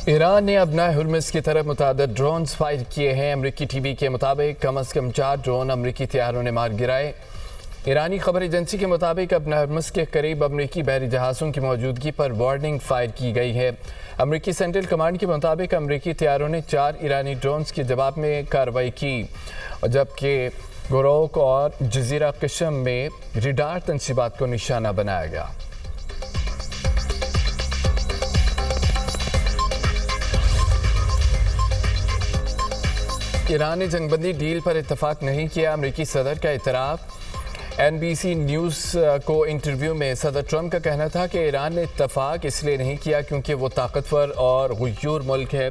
ایران نے ابنائے ہرمز کی طرف متعدد ڈرونز فائر کیے ہیں۔ امریکی ٹی وی کے مطابق کم از کم 4 ڈرون امریکی طیاروں نے مار گرائے۔ ایرانی خبر ایجنسی کے مطابق ابنائے ہرمز کے قریب امریکی بحری جہازوں کی موجودگی پر وارننگ فائر کی گئی ہے۔ امریکی سینٹرل کمانڈ کے مطابق امریکی طیاروں نے 4 ایرانی ڈرونز کے جواب میں کارروائی کی، جبکہ گوروک اور جزیرہ قشم میں ریڈار تنصیبات کو نشانہ بنایا گیا۔ ایران نے جنگ بندی ڈیل پر اتفاق نہیں کیا، امریکی صدر کا اعتراف۔ NBC نیوز کو انٹرویو میں صدر ٹرمپ کا کہنا تھا کہ ایران نے اتفاق اس لیے نہیں کیا کیونکہ وہ طاقتور اور غیور ملک ہے۔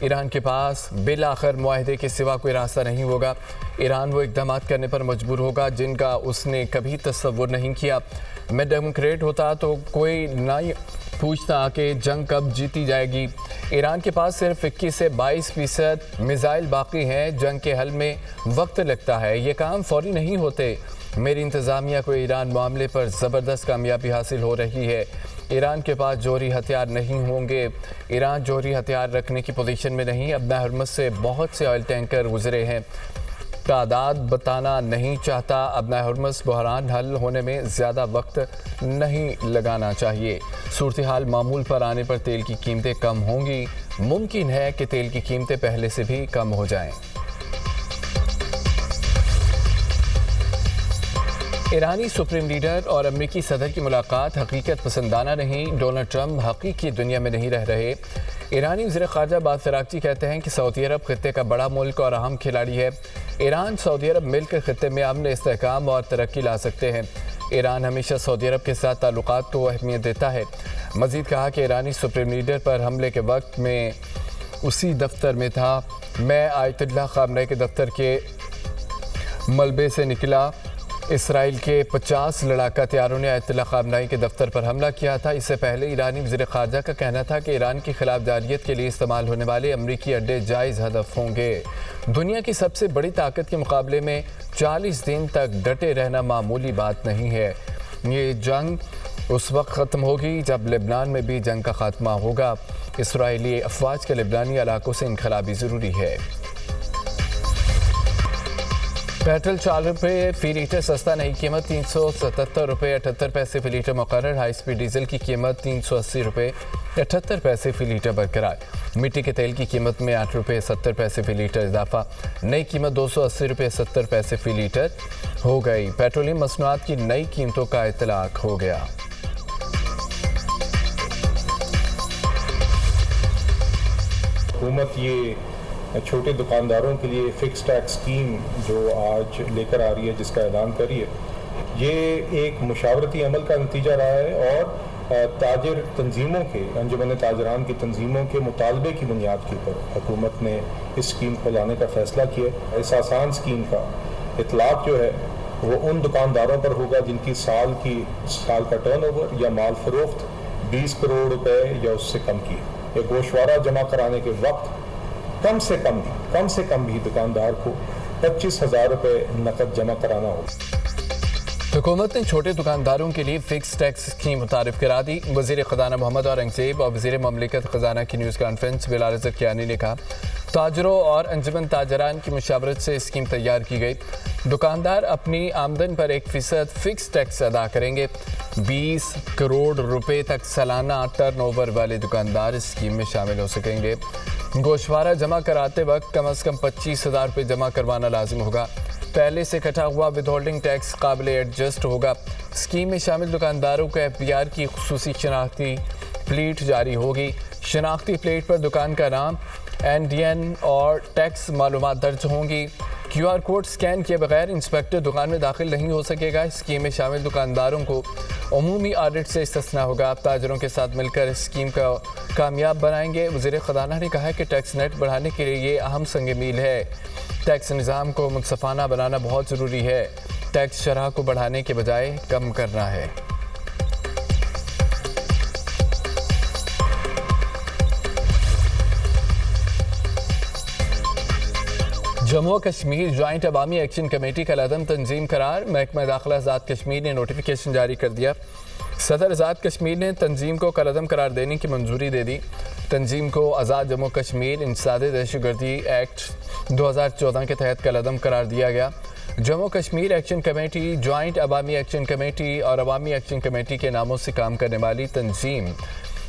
ایران کے پاس بالآخر معاہدے کے سوا کوئی راستہ نہیں ہوگا۔ ایران وہ اقدامات کرنے پر مجبور ہوگا جن کا اس نے کبھی تصور نہیں کیا۔ میں ڈیموکریٹ ہوتا تو کوئی نہ پوچھتا کہ جنگ کب جیتی جائے گی۔ ایران کے پاس صرف 21 سے 22% میزائل باقی ہیں۔ جنگ کے حل میں وقت لگتا ہے، یہ کام فوری نہیں ہوتے۔ میری انتظامیہ کو ایران معاملے پر زبردست کامیابی حاصل ہو رہی ہے۔ ایران کے پاس جوہری ہتھیار نہیں ہوں گے۔ ایران جوہری ہتھیار رکھنے کی پوزیشن میں نہیں۔ ابنائے ہرمز سے بہت سے آئل ٹینکر گزرے ہیں، تعداد بتانا نہیں چاہتا۔ ابنائے ہرمز بحران حل ہونے میں زیادہ وقت نہیں لگانا چاہیے۔ صورتحال معمول پر آنے پر تیل کی قیمتیں کم ہوں گی۔ ممکن ہے کہ تیل کی قیمتیں پہلے سے بھی کم ہو جائیں۔ ایرانی سپریم لیڈر اور امریکی صدر کی ملاقات حقیقت پسندانہ نہیں۔ ڈونلڈ ٹرمپ حقیقی دنیا میں نہیں رہ رہے۔ ایرانی وزیر خارجہ عباس عراقچی کہتے ہیں کہ سعودی عرب خطے کا بڑا ملک اور اہم کھلاڑی ہے۔ ایران سعودی عرب مل کر خطے میں امن، استحکام اور ترقی لا سکتے ہیں۔ ایران ہمیشہ سعودی عرب کے ساتھ تعلقات کو اہمیت دیتا ہے۔ مزید کہا کہ ایرانی سپریم لیڈر پر حملے کے وقت میں اسی دفتر میں تھا۔ میں آیت اللہ خامنئی کے دفتر کے ملبے سے نکلا۔ اسرائیل کے 50 لڑاکا طیاروں نے آیت اللہ خامنئی کے دفتر پر حملہ کیا تھا۔ اس سے پہلے ایرانی وزیر خارجہ کا کہنا تھا کہ ایران کی خلاف جارحیت کے لیے استعمال ہونے والے امریکی اڈے جائز ہدف ہوں گے۔ دنیا کی سب سے بڑی طاقت کے مقابلے میں 40 دن تک ڈٹے رہنا معمولی بات نہیں ہے۔ یہ جنگ اس وقت ختم ہوگی جب لبنان میں بھی جنگ کا خاتمہ ہوگا۔ اسرائیلی افواج کے لبنانی علاقوں سے انخلا بھی ضروری ہے۔ پیٹرول 4 روپے فی لیٹر سستا، نئی قیمت 377 روپے 78 پیسے فی لیٹر مقرر۔ ہائی سپیڈ ڈیزل کی قیمت 380 روپے 78 پیسے فی لیٹر برقرار۔ مٹی کے تیل کی قیمت میں 8 روپے 70 پیسے فی لیٹر اضافہ، نئی قیمت 280 روپے 70 پیسے فی لیٹر ہو گئی۔ پیٹرولیم مصنوعات کی نئی قیمتوں کا اطلاق ہو گیا۔ حکومت یہ چھوٹے دکانداروں کے لیے فکس ٹیکس اسکیم جو آج لے کر آ رہی ہے، جس کا اعلان کری ہے، یہ ایک مشاورتی عمل کا نتیجہ رہا ہے اور تاجر تنظیموں کے، انجمن تاجران کی تنظیموں کے مطالبے کی بنیاد کے اوپر حکومت نے اس اسکیم کو لانے کا فیصلہ کیا ہے۔ اس آسان اسکیم کا اطلاق جو ہے وہ ان دکانداروں پر ہوگا جن کی سال کا ٹرن اوور یا مال فروخت 20 کروڑ روپے یا اس سے کم کی ہے۔ یہ گوشوارہ جمع کرانے کے وقت کم سے کم بھی دکاندار کو 25,000 روپے نقد جمع کرانا ہوگا۔ حکومت نے چھوٹے دکانداروں کے لیے فکس ٹیکس اسکیم متعارف کرا دی۔ وزیر خزانہ محمد اورنگزیب اور وزیر مملکت خزانہ کی نیوز کانفرنس بلال کیانی نے کہا، تاجروں اور انجمن تاجران کی مشاورت سے اسکیم تیار کی گئی۔ دکاندار اپنی آمدن پر 1% فکس ٹیکس ادا کریں گے۔ 20 کروڑ روپے تک سالانہ ٹرن اوور والے دکاندار اس اسکیم میں شامل ہو سکیں گے۔ گوشوارہ جمع کراتے وقت کم از کم 25,000 روپے جمع کروانا لازم ہوگا۔ پہلے سے کٹا ہوا ود ہولڈنگ ٹیکس قابل ایڈجسٹ ہوگا۔ اسکیم میں شامل دکانداروں کو FBR کی خصوصی شناختی پلیٹ جاری ہوگی۔ شناختی پلیٹ پر دکان کا نام، NDN اور ٹیکس معلومات درج ہوں گی۔ QR کوڈ سکین کیے بغیر انسپیکٹر دکان میں داخل نہیں ہو سکے گا۔ اسکیم میں شامل دکانداروں کو عمومی آڈٹ سے استثناء ہوگا۔ آپ تاجروں کے ساتھ مل کر اس اسکیم کو کامیاب بنائیں گے۔ وزیر خزانہ نے کہا کہ ٹیکس نیٹ بڑھانے کے لیے یہ اہم سنگ میل ہے۔ ٹیکس نظام کو منصفانہ بنانا بہت ضروری ہے۔ ٹیکس شرح کو بڑھانے کے بجائے کم کرنا ہے۔ جموں و کشمیر جوائنٹ عوامی ایکشن کمیٹی کا عدم تنظیم قرار۔ محکمہ داخلہ ذات کشمیر نے نوٹیفیکیشن جاری کر دیا۔ صدر آزاد کشمیر نے تنظیم کو کالعدم قرار دینے کی منظوری دے دی. تنظیم کو آزاد جموں کشمیر انسداد دہشت گردی ایکٹ 2014 کے تحت کالعدم قرار دیا گیا. Jammu Kashmir action committee, joint عوامی ایکشن کمیٹی اور عوامی ایکشن کمیٹی کے ناموں سے کام کرنے والی تنظیم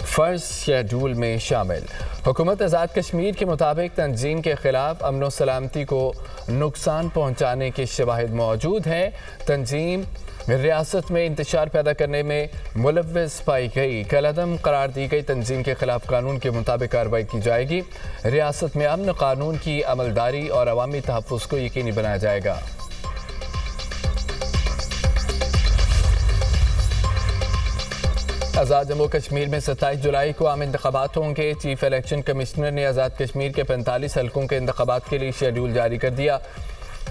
فرسٹ شیڈول میں شامل. حکومت آزاد کشمیر کے مطابق تنظیم کے خلاف امن و سلامتی کو نقصان پہنچانے کے شواہد موجود ہیں. تنظیم ریاست میں انتشار پیدا کرنے میں ملوث پائی گئی. کالعدم قرار دی گئی تنظیم کے خلاف قانون کے مطابق کارروائی کی جائے گی. ریاست میں امن قانون کی عملداری اور عوامی تحفظ کو یقینی بنایا جائے گا. آزاد جموں کشمیر میں 27 جولائی کو عام انتخابات ہوں گے. چیف الیکشن کمشنر نے آزاد کشمیر کے 45 حلقوں کے انتخابات کے لیے شیڈول جاری کر دیا.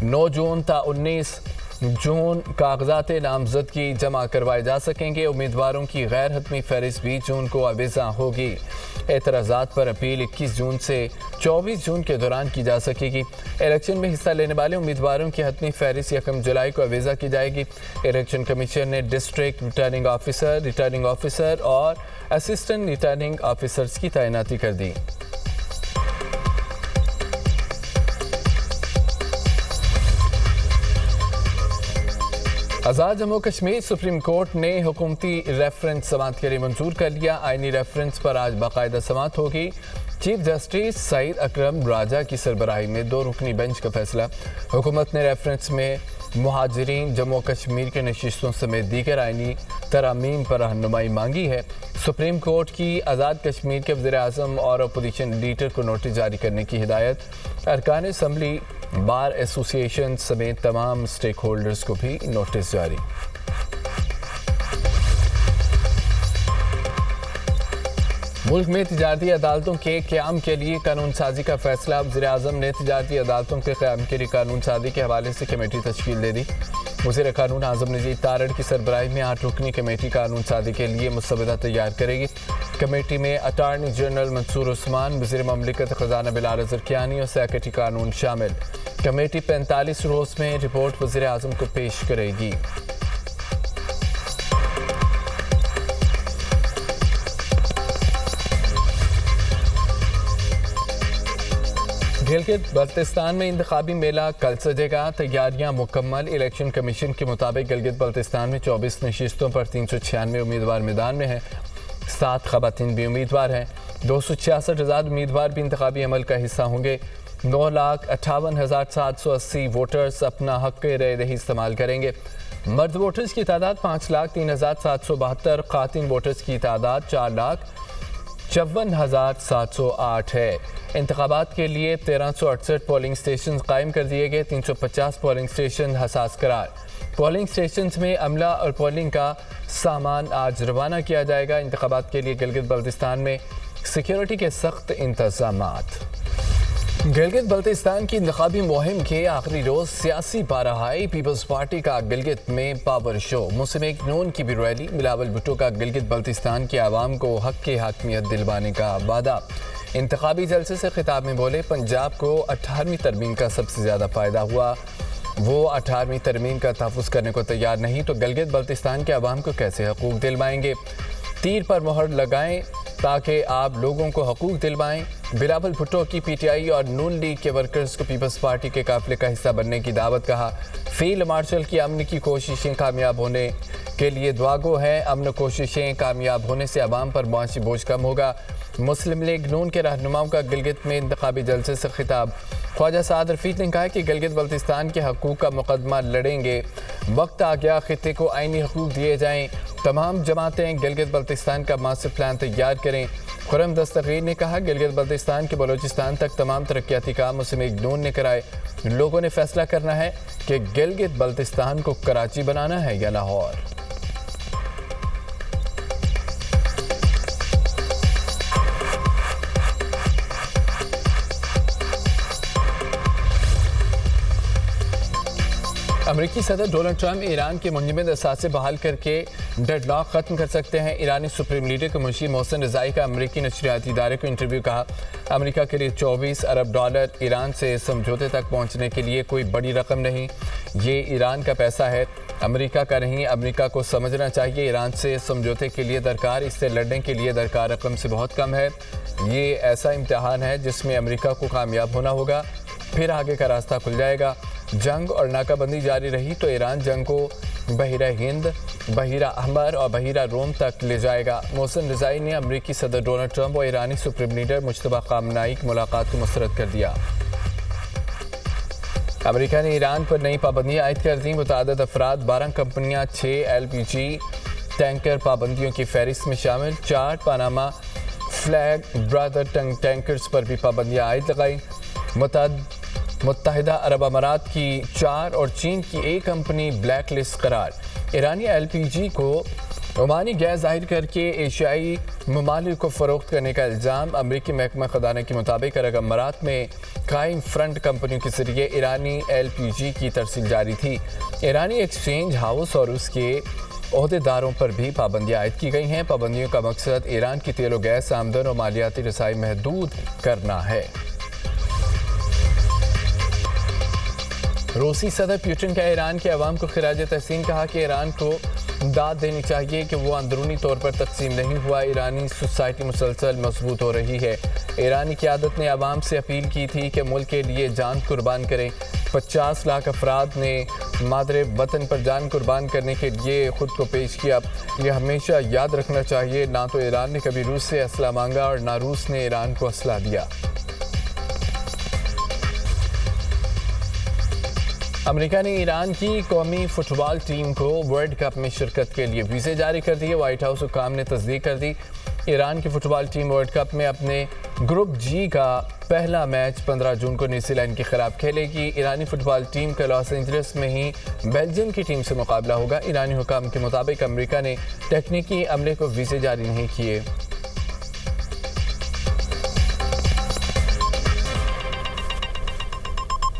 9 جون تا 19 جون کاغذات نامزدگی جمع کروائے جا سکیں گے. امیدواروں کی غیر حتمی فہرست 20 جون کو آویزاں ہوگی. اعتراضات پر اپیل 21 جون سے 24 جون کے دوران کی جا سکے گی. الیکشن میں حصہ لینے والے امیدواروں کی حتمی فہرست 1 جولائی کو آویزاں کی جائے گی. الیکشن کمیشن نے ڈسٹرکٹ ریٹرننگ آفیسر اور اسسٹنٹ ریٹرننگ آفیسرز کی تعیناتی کر دی. آزاد جموں کشمیر سپریم کورٹ نے حکومتی ریفرنس سماعت کے لیے منظور کر لیا. آئینی ریفرنس پر آج باقاعدہ سماعت ہوگی. چیف جسٹس سعید اکرم راجہ کی سربراہی میں 2 رکنی بینچ کا فیصلہ. حکومت نے ریفرنس میں مہاجرین جموں کشمیر کے نشستوں سمیت دیگر آئینی ترامیم پر رہنمائی مانگی ہے. سپریم کورٹ کی آزاد کشمیر کے وزیر اعظم اور اپوزیشن لیڈر کو نوٹس جاری کرنے کی ہدایت. ارکان اسمبلی، بار ایسوسی ایشن سمیت تمام سٹیک ہولڈرز کو بھی نوٹس جاری. ملک میں تجارتی عدالتوں کے قیام کے لیے قانون سازی کا فیصلہ. وزیر اعظم نے تجارتی عدالتوں کے قیام کے لیے قانون سازی کے حوالے سے کمیٹی تشکیل دے دی. وزیر قانون اعظم نذیر تارڑ کی سربراہی میں 8 رکنی کمیٹی قانون سازی کے لیے مسودہ تیار کرے گی. کمیٹی میں اٹارنی جنرل منصور عثمان، وزیر مملکت خزانہ بلال زرکیانی اور سیکرٹری قانون شامل. کمیٹی 45 روز میں رپورٹ وزیر اعظم کو پیش کرے گی. گلگت بلتستان میں انتخابی میلہ کل سجے گا. تیاریاں مکمل. الیکشن کمیشن کے مطابق گلگت بلتستان میں 24 نشستوں پر 396 امیدوار میدان میں ہیں. 7 خواتین بھی امیدوار ہیں. 266,000 امیدوار بھی انتخابی عمل کا حصہ ہوں گے. 9,58,780 ووٹرز اپنا حق رائے دہی استعمال کریں گے. مرد ووٹرز کی تعداد 5,03,772. خواتین ووٹرز کی تعداد 4,54,708 ہے. انتخابات کے لیے 1368 پولنگ سٹیشن قائم کر دیے گئے. 350 پولنگ سٹیشن حساس قرار. پولنگ سٹیشنز میں عملہ اور پولنگ کا سامان آج روانہ کیا جائے گا. انتخابات کے لیے گلگت بلتستان میں سیکیورٹی کے سخت انتظامات. گلگت بلتستان کی انتخابی مہم کے آخری روز سیاسی بارہائی. پیپلز پارٹی کا گلگت میں پاور شو. مسلم نون کی بھی ریلی. بلاول بھٹو کا گلگت بلتستان کے عوام کو حق کی حاکمیت دلوانے کا وعدہ. انتخابی جلسے سے خطاب میں بولے، پنجاب کو 18ویں ترمیم کا سب سے زیادہ فائدہ ہوا. وہ 18ویں ترمیم کا تحفظ کرنے کو تیار نہیں تو گلگت بلتستان کے عوام کو کیسے حقوق دلوائیں گے؟ تیر پر مہر لگائیں تاکہ آپ لوگوں کو حقوق دلوائیں. بلاول بھٹو کی پی ٹی آئی اور نون لیگ کے ورکرز کو پیپلز پارٹی کے قافلے کا حصہ بننے کی دعوت. کہا فیلڈ مارشل کی امن کی کوششیں کامیاب ہونے کے لیے دعا گو ہیں. امن کوششیں کامیاب ہونے سے عوام پر معاشی بوجھ کم ہوگا. مسلم لیگ نون کے رہنماؤں کا گلگت میں انتخابی جلسے سے خطاب. خواجہ سعد رفیق نے کہا کہ گلگت بلتستان کے حقوق کا مقدمہ لڑیں گے. وقت آ گیا خطے کو آئینی حقوق دیے جائیں. تمام جماعتیں گلگت بلتستان کا ماسٹر پلان تیار کریں. خرم دستگیر نے کہا گلگت بلتستان کے بلوچستان تک تمام ترقیاتی کام مسلم لیگ نون نے کرائے. لوگوں نے فیصلہ کرنا ہے کہ گلگت بلتستان کو کراچی بنانا ہے یا لاہور. امریکی صدر ڈونلڈ ٹرمپ ایران کے منجمد اثاثے بحال کر کے ڈیڈ لاک ختم کر سکتے ہیں۔ ایرانی سپریم لیڈر کے مشیر محسن رضائی کا امریکی نشریاتی ادارے کو انٹرویو، کہا امریکہ کے لیے $24 ارب ایران سے سمجھوتے تک پہنچنے کے لیے کوئی بڑی رقم نہیں، یہ ایران کا پیسہ ہے، امریکہ کا نہیں۔ امریکہ کو سمجھنا چاہیے ایران سے سمجھوتے کے لیے درکار، اس سے لڑنے کے لیے درکار رقم سے بہت کم ہے۔ یہ ایسا امتحان ہے جس میں امریکہ کو کامیاب ہونا ہوگا، پھر آگے کا راستہ کھل جائے گا۔ جنگ اور ناکہ بندی جاری رہی تو ایران جنگ کو بحیرہ ہند، بحیرہ احمر اور بحیرہ روم تک لے جائے گا۔ محسن رضائی نے امریکی صدر ڈونلڈ ٹرمپ اور ایرانی سپریم لیڈر مجتبیٰ خامنہئی کی ملاقات کو مسترد کر دیا۔ امریکہ نے ایران پر نئی پابندیاں عائد کر دیں، متعدد افراد، 12 کمپنیاں، 6 LPG ٹینکر پابندیوں کی فہرست میں شامل، 4 پاناما فلیگ برادر ٹینکرز پر بھی پابندیاں عائد لگائیں۔ متحدہ عرب امارات کی 4 اور چین کی 1 کمپنی بلیک لسٹ قرار۔ ایرانی LPG کو عمانی گیس ظاہر کر کے ایشیائی ممالک کو فروخت کرنے کا الزام۔ امریکی محکمہ خزانہ کے مطابق عرب امارات میں قائم فرنٹ کمپنیوں کے ذریعے ایرانی LPG کی ترسیل جاری تھی۔ ایرانی ایکسچینج ہاؤس اور اس کے عہدیداروں پر بھی پابندیاں عائد کی گئی ہیں۔ پابندیوں کا مقصد ایران کی تیل و گیس آمدن اور مالیاتی رسائی محدود کرنا ہے۔ روسی صدر پیوٹن کا ایران کے عوام کو خراج تحسین، کہا کہ ایران کو داد دینی چاہیے کہ وہ اندرونی طور پر تقسیم نہیں ہوا، ایرانی سوسائٹی مسلسل مضبوط ہو رہی ہے۔ ایرانی قیادت نے عوام سے اپیل کی تھی کہ ملک کے لیے جان قربان کریں۔ 50 لاکھ افراد نے مادر وطن پر جان قربان کرنے کے لیے خود کو پیش کیا۔ یہ ہمیشہ یاد رکھنا چاہیے، نہ تو ایران نے کبھی روس سے اسلحہ مانگا اور نہ روس نے ایران کو اسلحہ دیا۔ امریکہ نے ایران کی قومی فٹ بال ٹیم کو ورلڈ کپ میں شرکت کے لیے ویزے جاری کر دیے۔ وائٹ ہاؤس حکام نے تصدیق کر دی، ایران کی فٹ بال ٹیم ورلڈ کپ میں اپنے گروپ جی کا پہلا میچ 15 جون کو نیوزی لینڈ کے خلاف کھیلے گی۔ ایرانی فٹ بال ٹیم کا لاس اینجلس میں ہی بیلجیم کی ٹیم سے مقابلہ ہوگا۔ ایرانی حکام کے مطابق امریکہ نے تکنیکی عملے کو ویزے جاری نہیں کیے۔